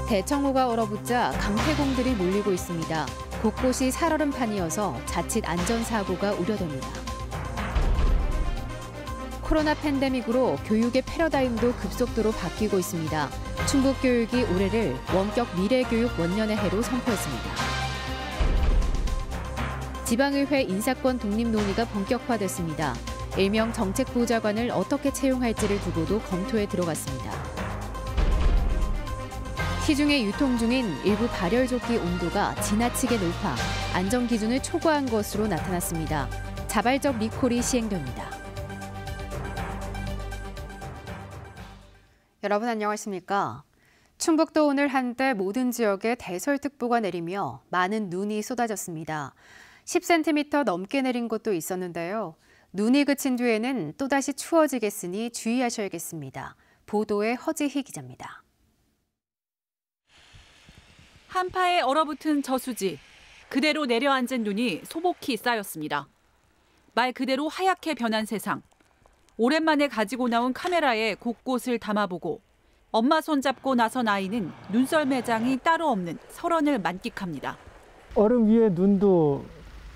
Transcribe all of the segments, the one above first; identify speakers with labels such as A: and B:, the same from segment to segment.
A: 대청호가 얼어붙자 강태공들이 몰리고 있습니다. 곳곳이 살얼음판이어서 자칫 안전사고가 우려됩니다. 코로나 팬데믹으로 교육의 패러다임도 급속도로 바뀌고 있습니다. 충북 교육이 올해를 원격 미래교육 원년의 해로 선포했습니다. 지방의회 인사권 독립 논의가 본격화됐습니다. 일명 정책보좌관을 어떻게 채용할지를 두고도 검토에 들어갔습니다. 시중에 유통 중인 일부 발열조끼 온도가 지나치게 높아 안전기준을 초과한 것으로 나타났습니다. 자발적 리콜이 시행됩니다. 여러분 안녕하십니까? 충북도 오늘 한때 모든 지역에 대설특보가 내리며 많은 눈이 쏟아졌습니다. 10cm 넘게 내린 곳도 있었는데요. 눈이 그친 뒤에는 또다시 추워지겠으니 주의하셔야겠습니다. 보도에 허지희 기자입니다.
B: 한파에 얼어붙은 저수지, 그대로 내려앉은 눈이 소복히 쌓였습니다. 말 그대로 하얗게 변한 세상. 오랜만에 가지고 나온 카메라에 곳곳을 담아보고 엄마 손잡고 나선 아이는 눈썰 매장이 따로 없는 설원을 만끽합니다.
C: 얼음 위에 눈도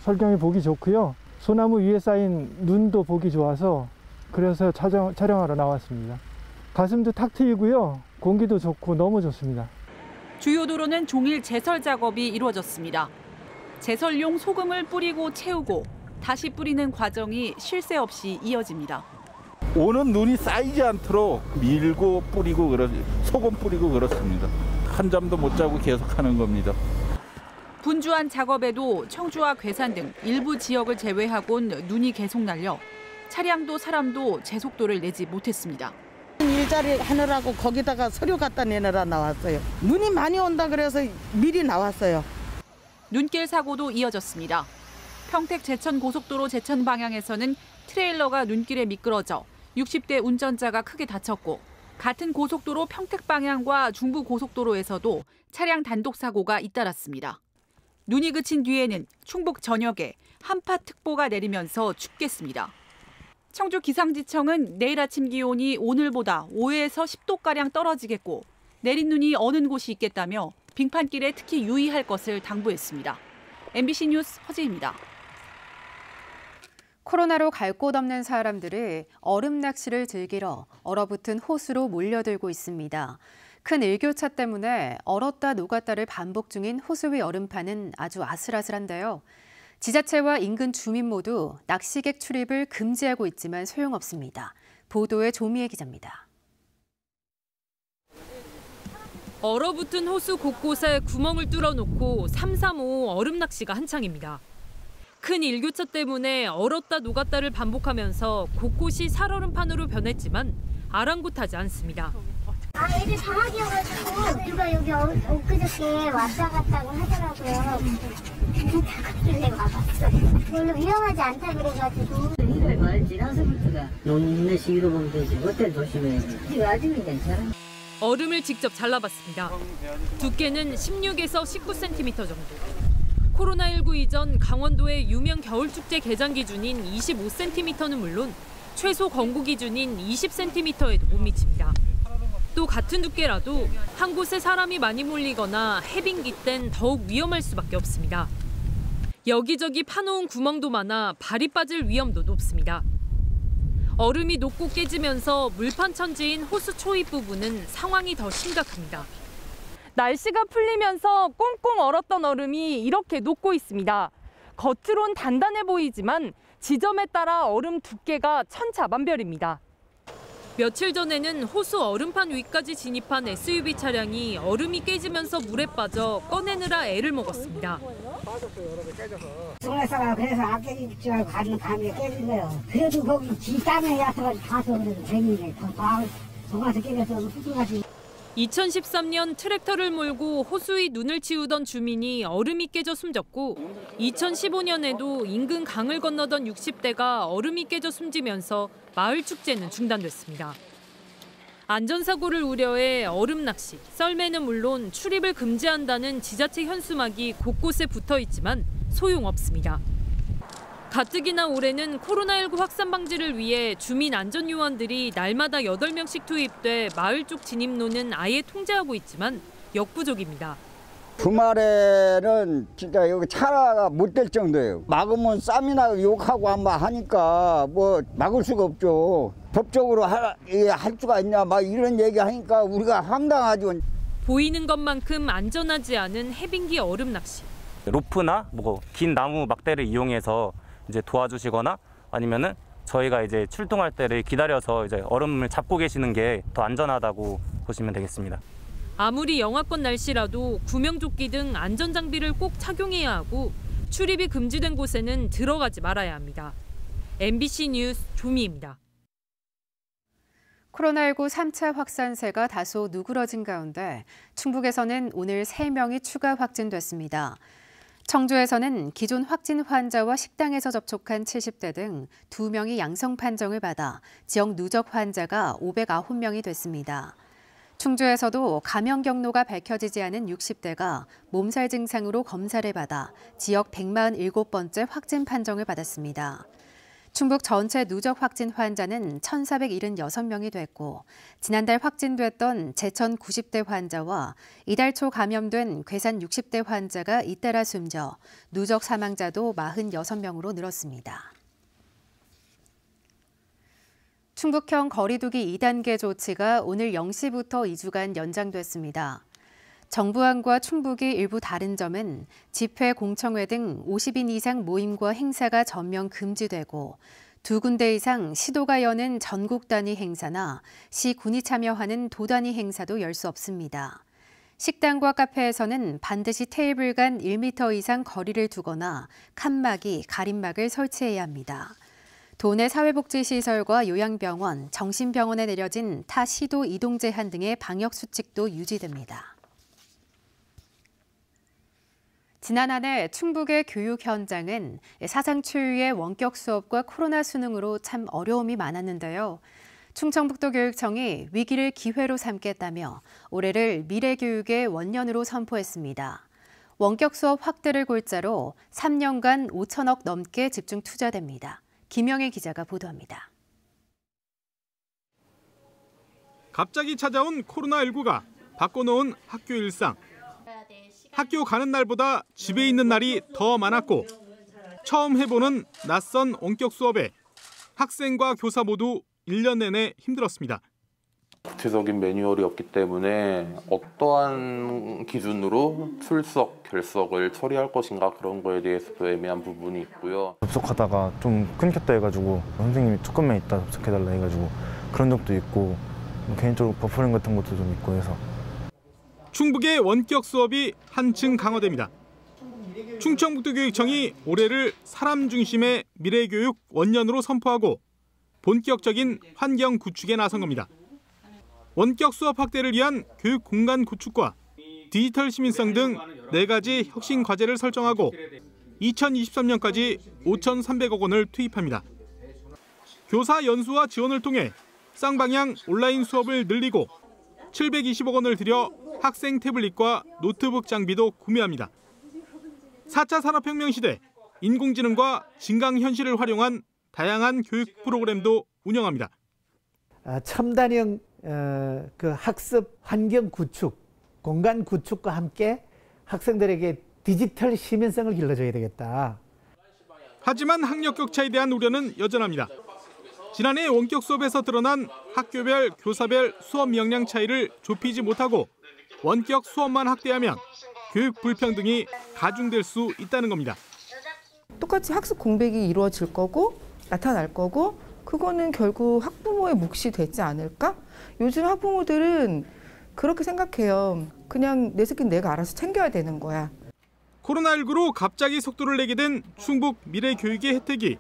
C: 설경이 보기 좋고요. 소나무 위에 쌓인 눈도 보기 좋아서 그래서 촬영하러 나왔습니다. 가슴도 탁 트이고요. 공기도 좋고 너무 좋습니다.
B: 주요 도로는 종일 제설 작업이 이루어졌습니다. 제설용 소금을 뿌리고 채우고 다시 뿌리는 과정이 쉴 새 없이 이어집니다.
D: 오는 눈이 쌓이지 않도록 밀고 뿌리고 소금 뿌리고 그렇습니다. 한 잠도 못 자고 계속 하는 겁니다.
B: 분주한 작업에도 청주와 괴산 등 일부 지역을 제외하곤 눈이 계속 날려 차량도 사람도 제속도를 내지 못했습니다.
E: 일자리 하느라고 거기다가 서류 갖다 내느라 나왔어요. 눈이 많이 온다 그래서 미리 나왔어요.
B: 눈길 사고도 이어졌습니다. 평택 제천 고속도로 제천 방향에서는 트레일러가 눈길에 미끄러져 60대 운전자가 크게 다쳤고 같은 고속도로 평택 방향과 중부 고속도로에서도 차량 단독 사고가 잇따랐습니다. 눈이 그친 뒤에는 충북 전역에 한파특보가 내리면서 춥겠습니다. 청주 기상지청은 내일 아침 기온이 오늘보다 5에서 10도가량 떨어지겠고 내린 눈이 어는 곳이 있겠다며 빙판길에 특히 유의할 것을 당부했습니다. MBC 뉴스 허지입니다.
A: 코로나로 갈 곳 없는 사람들이 얼음 낚시를 즐기러 얼어붙은 호수로 몰려들고 있습니다. 큰 일교차 때문에 얼었다 녹았다를 반복 중인 호수 위 얼음판은 아주 아슬아슬한데요. 지자체와 인근 주민 모두 낚시객 출입을 금지하고 있지만 소용없습니다. 보도에 조미애 기자입니다.
F: 얼어붙은 호수 곳곳에 구멍을 뚫어놓고 335 얼음 낚시가 한창입니다. 큰 일교차 때문에 얼었다 녹았다를 반복하면서 곳곳이 살얼음판으로 변했지만 아랑곳하지 않습니다.
G: 애들 방학이어가지고 누가 여기 엊그저께 왔다 갔다고 하더라고요. 그래 와봤어. 별로 위험하지 않다 그래가지고.
H: 1월 말 지나서부터가 녹는 시기로 보면 되지. 그때 조심해야지. 아직은 괜찮아.
F: 얼음을 직접 잘라봤습니다. 두께는 16에서 19cm 정도. 코로나19 이전 강원도의 유명 겨울축제 개장 기준인 25cm는 물론 최소 권고 기준인 20cm에도 못 미칩니다. 또 같은 두께라도 한 곳에 사람이 많이 몰리거나 해빙기 땐 더욱 위험할 수밖에 없습니다. 여기저기 파놓은 구멍도 많아 발이 빠질 위험도 높습니다. 얼음이 녹고 깨지면서 물판 천지인 호수 초입 부분은 상황이 더 심각합니다.
I: 날씨가 풀리면서 꽁꽁 얼었던 얼음이 이렇게 녹고 있습니다. 겉으론 단단해 보이지만 지점에 따라 얼음 두께가 천차만별입니다.
F: 며칠 전에는 호수 얼음판 위까지 진입한 SUV 차량이 얼음이 깨지면서 물에 빠져 꺼내느라 애를 먹었습니다.
J: 동네사가 그래서 안 깨질 줄 알고 가는 감에 깨진 거예요. 그래도 거기 지 땀에 야서가지고 가서 그래도 재미있네. 동화서 깨져서 후중하지.
F: 2013년 트랙터를 몰고 호수 위 눈을 치우던 주민이 얼음이 깨져 숨졌고 2015년에도 인근 강을 건너던 60대가 얼음이 깨져 숨지면서 마을 축제는 중단됐습니다. 안전사고를 우려해 얼음 낚시, 썰매는 물론 출입을 금지한다는 지자체 현수막이 곳곳에 붙어 있지만 소용없습니다. 가뜩이나 올해는 코로나19 확산 방지를 위해 주민 안전요원들이 날마다 8명씩 투입돼 마을 쪽 진입로는 아예 통제하고 있지만 역부족입니다.
K: 주말에는 진짜 여기 차가 못 될 정도예요. 막으면 쌈이나 욕하고 한번 하니까 뭐 막을 수가 없죠. 법적으로 할 수가 있냐 막 이런 얘기 하니까 우리가 황당하죠.
F: 보이는 것만큼 안전하지 않은 해빙기 얼음 낚시.
L: 로프나 뭐 긴 나무 막대를 이용해서 이제 도와주시거나 아니면은 저희가 이제 출동할 때를 기다려서 이제 얼음을 잡고 계시는 게 더 안전하다고 보시면 되겠습니다.
F: 아무리 영하권 날씨라도 구명조끼 등 안전장비를 꼭 착용해야 하고 출입이 금지된 곳에는 들어가지 말아야 합니다. MBC 뉴스 조미입니다.
A: 코로나19 3차 확산세가 다소 누그러진 가운데 충북에서는 오늘 3명이 추가 확진됐습니다. 청주에서는 기존 확진 환자와 식당에서 접촉한 70대 등 2명이 양성 판정을 받아 지역 누적 환자가 509명이 됐습니다. 충주에서도 감염 경로가 밝혀지지 않은 60대가 몸살 증상으로 검사를 받아 지역 147번째 확진 판정을 받았습니다. 충북 전체 누적 확진 환자는 1,476명이 됐고 지난달 확진됐던 제천 90대 환자와 이달 초 감염된 괴산 60대 환자가 잇따라 숨져 누적 사망자도 46명으로 늘었습니다. 충북형 거리두기 2단계 조치가 오늘 0시부터 2주간 연장됐습니다. 정부안과 충북이 일부 다른 점은 집회, 공청회 등 50인 이상 모임과 행사가 전면 금지되고 2군데 이상 시도가 여는 전국 단위 행사나 시군이 참여하는 도 단위 행사도 열 수 없습니다. 식당과 카페에서는 반드시 테이블 간 1m 이상 거리를 두거나 칸막이, 가림막을 설치해야 합니다. 도내 사회복지시설과 요양병원, 정신병원에 내려진 타 시도 이동 제한 등의 방역수칙도 유지됩니다. 지난 한 해 충북의 교육 현장은 사상 초유의 원격 수업과 코로나 수능으로 참 어려움이 많았는데요. 충청북도교육청이 위기를 기회로 삼겠다며 올해를 미래교육의 원년으로 선포했습니다. 원격 수업 확대를 골자로 3년간 5천억 넘게 집중 투자됩니다. 김영애 기자가 보도합니다.
M: 갑자기 찾아온 코로나19가 바꿔놓은 학교 일상. 학교 가는 날보다 집에 있는 날이 더 많았고 처음 해보는 낯선 원격 수업에 학생과 교사 모두 1년 내내 힘들었습니다.
N: 구체적인 매뉴얼이 없기 때문에 어떠한 기준으로 출석, 결석을 처리할 것인가 그런 거에 대해서도 애매한 부분이 있고요.
O: 접속하다가 좀 끊겼다 해가지고 선생님이 조금만 있다 접속해달라 해가지고 그런 적도 있고 개인적으로 버퍼링 같은 것도 좀 있고 해서.
M: 충북의 원격 수업이 한층 강화됩니다. 충청북도교육청이 올해를 사람 중심의 미래교육 원년으로 선포하고 본격적인 환경 구축에 나선 겁니다. 원격 수업 확대를 위한 교육 공간 구축과 디지털 시민성 등 4가지 혁신 과제를 설정하고 2023년까지 5,300억 원을 투입합니다. 교사 연수와 지원을 통해 쌍방향 온라인 수업을 늘리고 720억 원을 들여 학생 태블릿과 노트북 장비도 구매합니다. 4차 산업혁명 시대 인공지능과 증강현실을 활용한 다양한 교육 프로그램도 운영합니다.
P: 첨단형 그 학습 환경 구축, 공간 구축과 함께 학생들에게 디지털 시민성을 길러줘야 되겠다.
M: 하지만 학력 격차에 대한 우려는 여전합니다. 지난해 원격 수업에서 드러난 학교별, 교사별 수업 역량 차이를 좁히지 못하고 원격 수업만 확대하면 교육 불평등이 가중될 수 있다는 겁니다.
Q: 똑같이 학습 공백이 이루어질 거고 나타날 거고 그거는 결국 학부모의 몫이 되지 않을까? 요즘 학부모들은 그렇게 생각해요. 그냥 내 새끼는 내가 알아서 챙겨야 되는 거야.
M: 코로나19로 갑자기 속도를 내게 된 충북 미래교육의 혜택이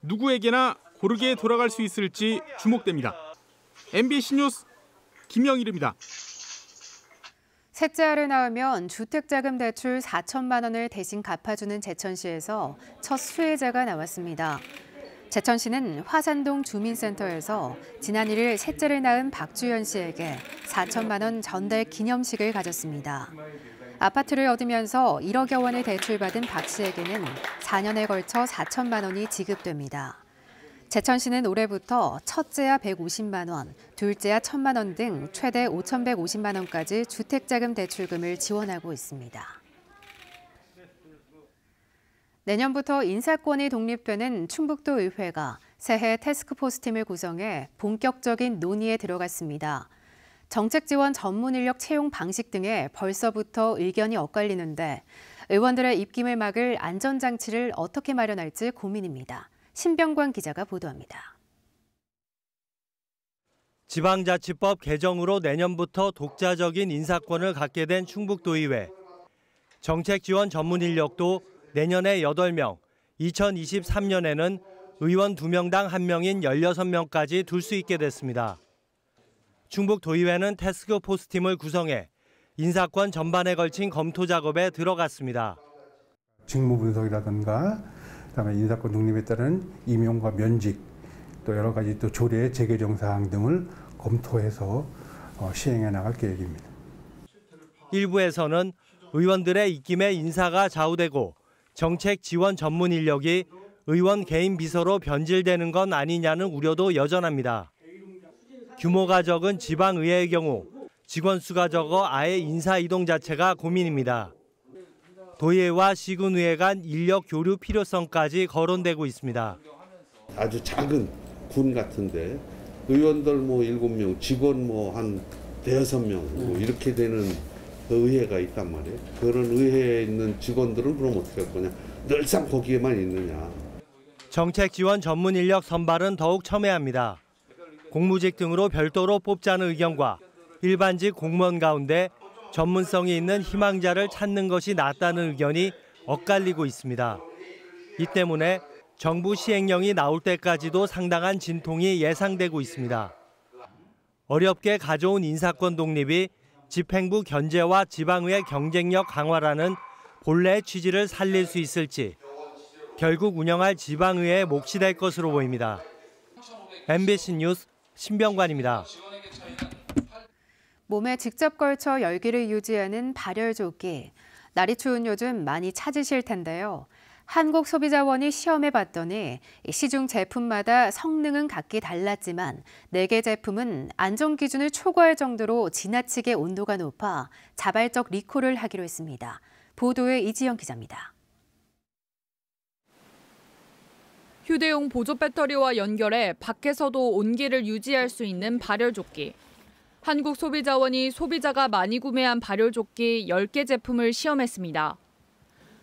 M: 누구에게나 고르게 돌아갈 수 있을지 주목됩니다. MBC 뉴스 김영일입니다.
A: 셋째 알을 낳으면 주택자금 대출 4천만 원을 대신 갚아주는 제천시에서 첫 수혜자가 나왔습니다. 제천시는 화산동 주민센터에서 지난 1일 셋째를 낳은 박주연 씨에게 4천만 원 전달 기념식을 가졌습니다. 아파트를 얻으면서 1억여 원을 대출받은 박 씨에게는 4년에 걸쳐 4천만 원이 지급됩니다. 제천시는 올해부터 첫째야 150만 원, 둘째야 1,000만 원 등 최대 5,150만 원까지 주택자금 대출금을 지원하고 있습니다. 내년부터 인사권이 독립되는 충북도 의회가 새해 태스크포스팀을 구성해 본격적인 논의에 들어갔습니다. 정책 지원 전문 인력 채용 방식 등에 벌써부터 의견이 엇갈리는데 의원들의 입김을 막을 안전장치를 어떻게 마련할지 고민입니다. 신병관 기자가 보도합니다.
R: 지방자치법 개정으로 내년부터 독자적인 인사권을 갖게 된 충북도의회. 정책 지원 전문 인력도 내년에 8명, 2023년에는 의원 2명당 1명인 16명까지 둘 수 있게 됐습니다. 충북도의회는 태스크포스팀을 구성해 인사권 전반에 걸친 검토 작업에 들어갔습니다.
S: 직무 분석이라든가 그다음에 인사권 독립에 따른 임용과 면직 또 여러 가지 또 조례 재개정 사항 등을 검토해서 시행해 나갈 계획입니다.
R: 일부에서는 의원들의 입김에 인사가 좌우되고 정책 지원 전문 인력이 의원 개인 비서로 변질되는 건 아니냐는 우려도 여전합니다. 규모가 적은 지방의회의 경우 직원 수가 적어 아예 인사 이동 자체가 고민입니다. 도의회와 시군의회 간 인력 교류 필요성까지 거론되고 있습니다.
T: 아주 작은 군 같은데 의원들 7명, 직원 한 5명 이렇게 되는 의회가 있단 말이에요. 그런 의회에 있는 직원들은 그럼 어떻게 할 거냐. 늘상 거기에만 있느냐.
R: 정책 지원 전문 인력 선발은 더욱 첨예합니다. 공무직 등으로 별도로 뽑자는 의견과 일반직 공무원 가운데 전문성이 있는 희망자를 찾는 것이 낫다는 의견이 엇갈리고 있습니다. 이 때문에 정부 시행령이 나올 때까지도 상당한 진통이 예상되고 있습니다. 어렵게 가져온 인사권 독립이 집행부 견제와 지방의회 경쟁력 강화라는 본래의 취지를 살릴 수 있을지 결국 운영할 지방의회의 몫이 될 것으로 보입니다. MBC 뉴스 신병관입니다.
A: 몸에 직접 걸쳐 열기를 유지하는 발열조끼. 날이 추운 요즘 많이 찾으실 텐데요. 한국소비자원이 시험해봤더니 시중 제품마다 성능은 각기 달랐지만 4개 제품은 안전기준을 초과할 정도로 지나치게 온도가 높아 자발적 리콜을 하기로 했습니다. 보도에 이지영 기자입니다.
B: 휴대용 보조 배터리와 연결해 밖에서도 온기를 유지할 수 있는 발열조끼. 한국소비자원이 소비자가 많이 구매한 발열조끼 10개 제품을 시험했습니다.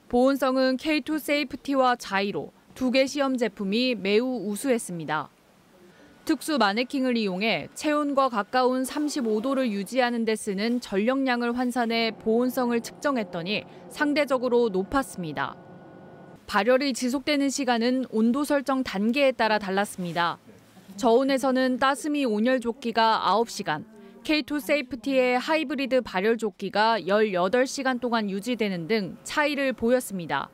B: 보온성은 K2 세이프티와 자이로 2개 시험 제품이 매우 우수했습니다. 특수 마네킹을 이용해 체온과 가까운 35도를 유지하는 데 쓰는 전력량을 환산해 보온성을 측정했더니 상대적으로 높았습니다. 발열이 지속되는 시간은 온도 설정 단계에 따라 달랐습니다. 저온에서는 따스미 온열 조끼가 9시간, K2 세이프티의 하이브리드 발열 조끼가 18시간 동안 유지되는 등 차이를 보였습니다.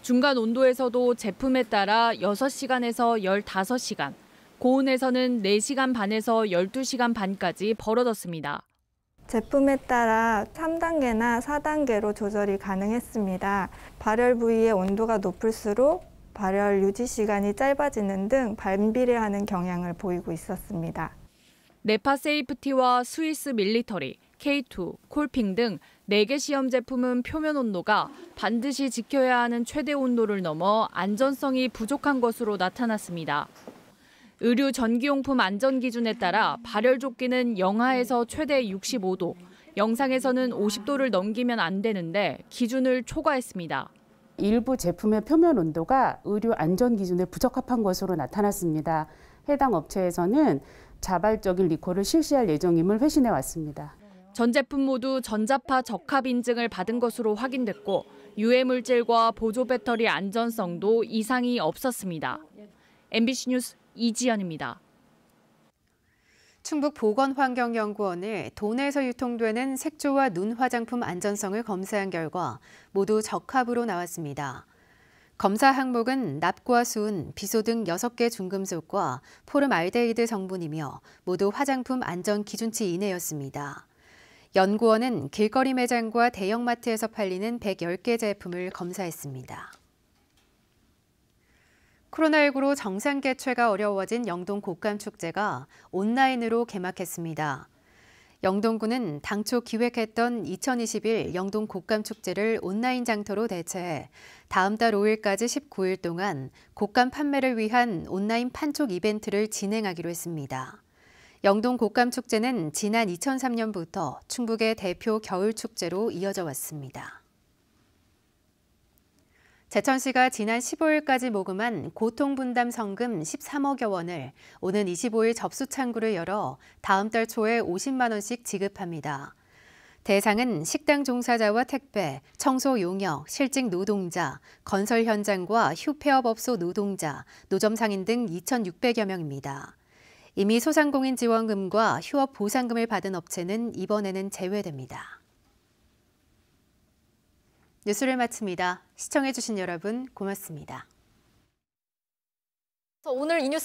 B: 중간 온도에서도 제품에 따라 6시간에서 15시간, 고온에서는 4시간 반에서 12시간 반까지 벌어졌습니다.
U: 제품에 따라 3단계나 4단계로 조절이 가능했습니다. 발열 부위의 온도가 높을수록 발열 유지 시간이 짧아지는 등 반비례하는 경향을 보이고 있었습니다.
B: 네파 세이프티와 스위스 밀리터리, K2, 콜핑 등 4개 시험 제품은 표면 온도가 반드시 지켜야 하는 최대 온도를 넘어 안전성이 부족한 것으로 나타났습니다. 의류 전기용품 안전기준에 따라 발열조끼는 영하에서 최대 65도, 영상에서는 50도를 넘기면 안 되는데 기준을 초과했습니다.
V: 일부 제품의 표면 온도가 의류 안전기준에 부적합한 것으로 나타났습니다. 해당 업체에서는 자발적인 리콜을 실시할 예정임을 회신해 왔습니다.
B: 전 제품 모두 전자파 적합 인증을 받은 것으로 확인됐고 유해물질과 보조 배터리 안전성도 이상이 없었습니다. MBC 뉴스 이지연입니다.
A: 충북보건환경연구원이 도내에서 유통되는 색조와 눈 화장품 안전성을 검사한 결과 모두 적합으로 나왔습니다. 검사 항목은 납과 수은, 비소 등 6개 중금속과 포름알데히드 성분이며 모두 화장품 안전 기준치 이내였습니다. 연구원은 길거리 매장과 대형마트에서 팔리는 110개 제품을 검사했습니다. 코로나19로 정상 개최가 어려워진 영동 곶감축제가 온라인으로 개막했습니다. 영동구는 당초 기획했던 2021 영동 곶감축제를 온라인 장터로 대체해 다음 달 5일까지 19일 동안 곶감 판매를 위한 온라인 판촉 이벤트를 진행하기로 했습니다. 영동 곶감축제는 지난 2003년부터 충북의 대표 겨울축제로 이어져 왔습니다. 제천시가 지난 15일까지 모금한 고통분담 성금 13억여 원을 오는 25일 접수창구를 열어 다음 달 초에 50만 원씩 지급합니다. 대상은 식당 종사자와 택배, 청소 용역, 실직 노동자, 건설 현장과 휴폐업업소 노동자, 노점 상인 등 2,600여 명입니다. 이미 소상공인 지원금과 휴업 보상금을 받은 업체는 이번에는 제외됩니다. 뉴스를 마칩니다. 시청해주신 여러분 고맙습니다.
C: 오늘 이 뉴스